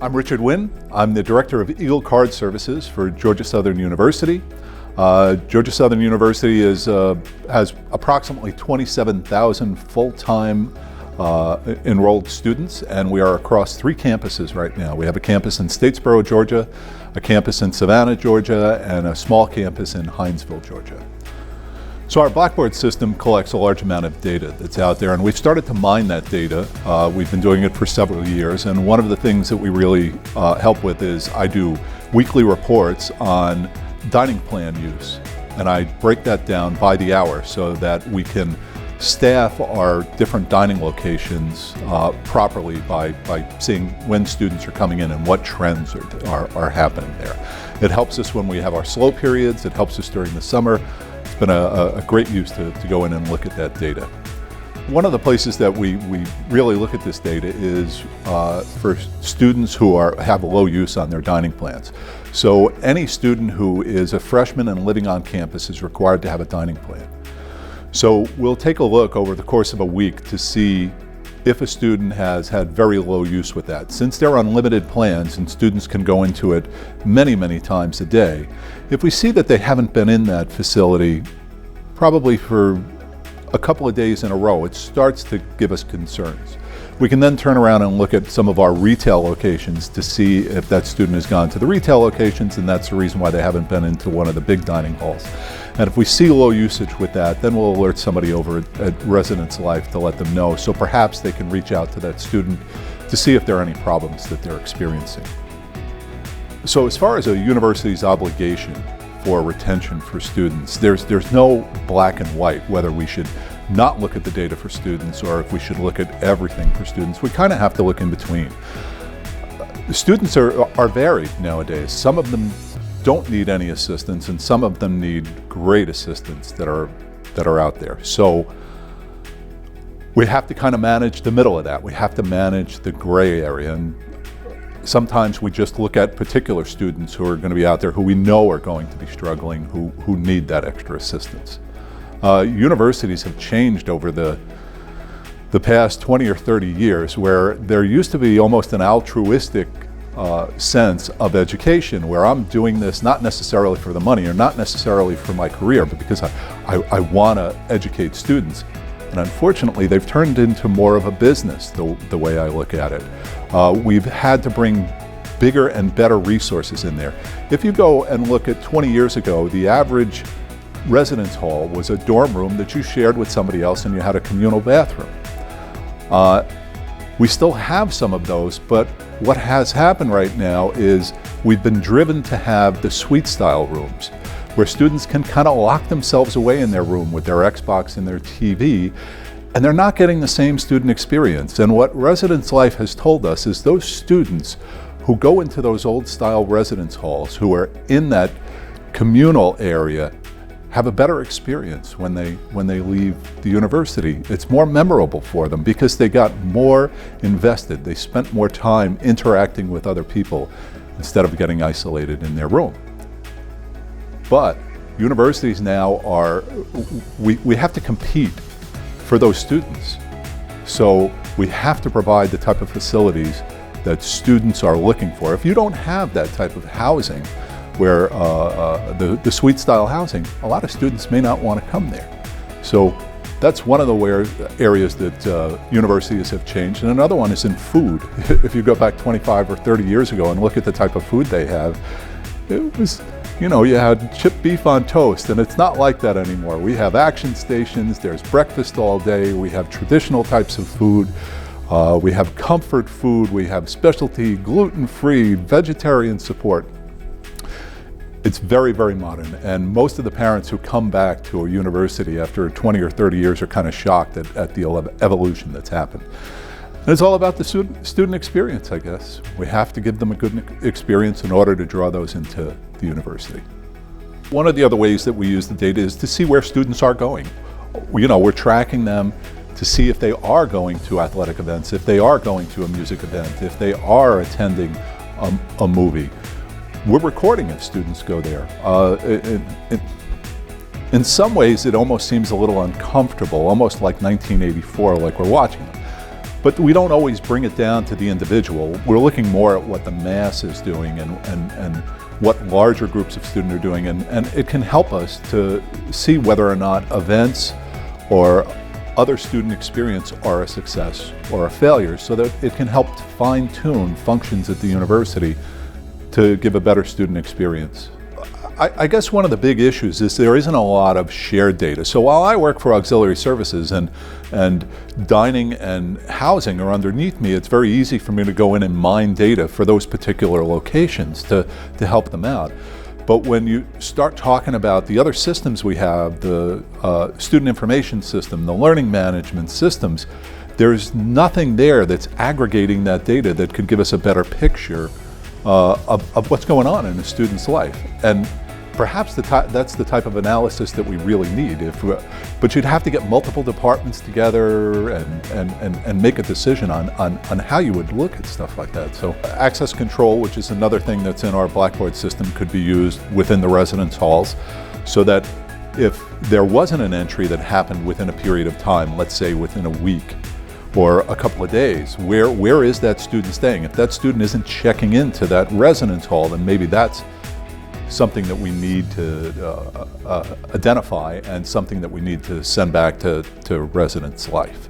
I'm Richard Wynn. I'm the Director of Eagle Card Services for Georgia Southern University. Georgia Southern University has approximately 27,000 full-time enrolled students, and we are across 3 campuses right now. We have a campus in Statesboro, Georgia, a campus in Savannah, Georgia, and a small campus in Hinesville, Georgia. So our Blackboard system collects a large amount of data that's out there, and we've started to mine that data. We've been doing it for several years, and one of the things that we really help with is I do weekly reports on dining plan use, and I break that down by the hour so that we can staff our different dining locations properly by seeing when students are coming in and what trends are happening there. It helps us when we have our slow periods. It helps us during the summer. It's been a great use to go in and look at that data. One of the places that we really look at this data is for students who have low use on their dining plans. So any student who is a freshman and living on campus is required to have a dining plan. So we'll take a look over the course of a week to see if a student has had very low use with that. Since they're unlimited plans and students can go into it many, many times a day, if we see that they haven't been in that facility probably for a couple of days in a row, it starts to give us concerns. We can then turn around and look at some of our retail locations to see if that student has gone to the retail locations, and that's the reason why they haven't been into one of the big dining halls. And if we see low usage with that, then we'll alert somebody over at Residence Life to let them know, so perhaps they can reach out to that student to see if there are any problems that they're experiencing. So as far as a university's obligation for retention for students, there's no black and white whether we should not look at the data for students or if we should look at everything for students. We kind of have to look in between. Students are varied nowadays. Some of them don't need any assistance, and some of them need great assistance that are out there. So we have to kind of manage the middle of that. We have to manage the gray area, and sometimes we just look at particular students who are going to be out there who we know are going to be struggling, who need that extra assistance. Universities have changed over the past 20 or 30 years, where there used to be almost an altruistic sense of education, where I'm doing this not necessarily for the money or not necessarily for my career, but because I want to educate students. And unfortunately, they've turned into more of a business, the way I look at it. We've had to bring bigger and better resources in there. If you go and look at 20 years ago, the average residence hall was a dorm room that you shared with somebody else, and you had a communal bathroom. We still have some of those, but what has happened right now is we've been driven to have the suite style rooms, where students can kind of lock themselves away in their room with their Xbox and their TV, and they're not getting the same student experience. And what Residence Life has told us is those students who go into those old style residence halls, who are in that communal area, have a better experience when they leave the university. It's more memorable for them because they got more invested. They spent more time interacting with other people instead of getting isolated in their room. But universities now we have to compete for those students. So we have to provide the type of facilities that students are looking for. If you don't have that type of housing, where the suite style housing, a lot of students may not want to come there. So that's one of the areas that universities have changed. And another one is in food. If you go back 25 or 30 years ago and look at the type of food they have, it was, you had chipped beef on toast, and it's not like that anymore. We have action stations, there's breakfast all day, we have traditional types of food, we have comfort food, we have specialty, gluten-free, vegetarian support. It's very, very modern, and most of the parents who come back to a university after 20 or 30 years are kind of shocked at the evolution that's happened. And it's all about the student experience, I guess. We have to give them a good experience in order to draw those into the university. One of the other ways that we use the data is to see where students are going. We're tracking them to see if they are going to athletic events, if they are going to a music event, if they are attending a movie. We're recording if students go there. In some ways, it almost seems a little uncomfortable, almost like 1984, like we're watching them. But we don't always bring it down to the individual. We're looking more at what the mass is doing and what larger groups of students are doing, and it can help us to see whether or not events or other student experience are a success or a failure, so that it can help to fine-tune functions at the university to give a better student experience. I guess one of the big issues is there isn't a lot of shared data. So while I work for auxiliary services and dining and housing are underneath me, it's very easy for me to go in and mine data for those particular locations to help them out. But when you start talking about the other systems we have, the student information system, the learning management systems, there's nothing there that's aggregating that data that could give us a better picture of what's going on in a student's life. And perhaps that's the type of analysis that we really need. But you'd have to get multiple departments together and make a decision on how you would look at stuff like that. So access control, which is another thing that's in our Blackboard system, could be used within the residence halls, so that if there wasn't an entry that happened within a period of time, let's say within a week or a couple of days, where is that student staying? If that student isn't checking into that residence hall, then maybe that's something that we need to identify and something that we need to send back to residents' life.